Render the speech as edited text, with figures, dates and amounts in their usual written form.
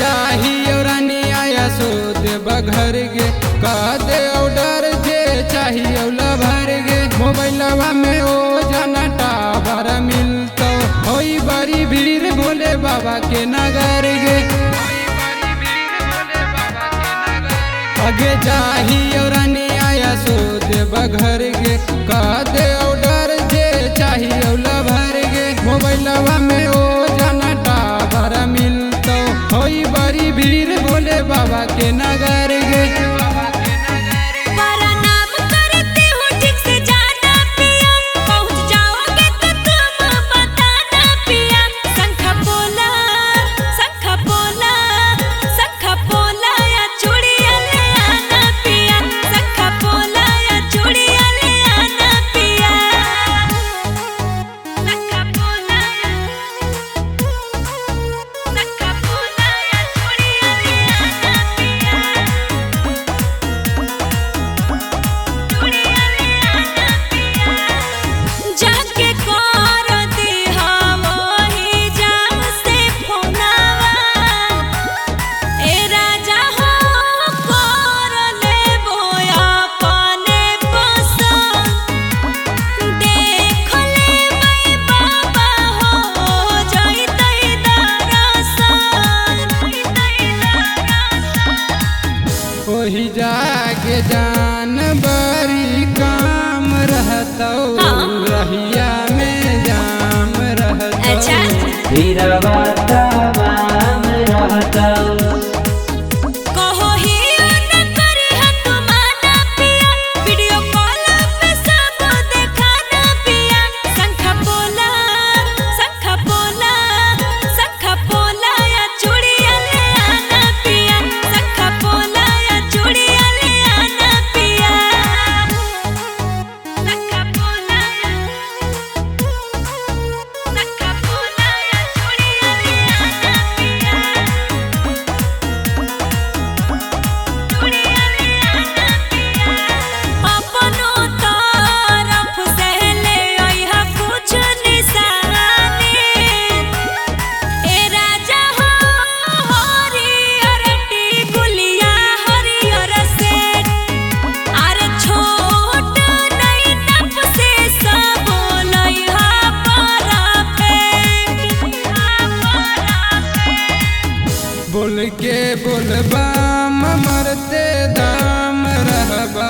चाहिए रानी आया सो देव घर गे का दे ऑर्डर जे चाहिए भर गे मोबाइलवा में ओ जाना टावर मिलतो होई बड़ी भीड़ भोले बाबा के नगर गे आगे चाहिए रानी आया सो देव घर गे का दे ऑर्डर जे चाहिए भर गे मोबाइलवा में ओ जाना टावर मिलतो होई बड़ी भीड़ भोले बाबा के नगर गे वही जाके जान बड़ी काम रहता रहिया में जाम रहता रहता बोल के बोलबा मरते दाम रहबो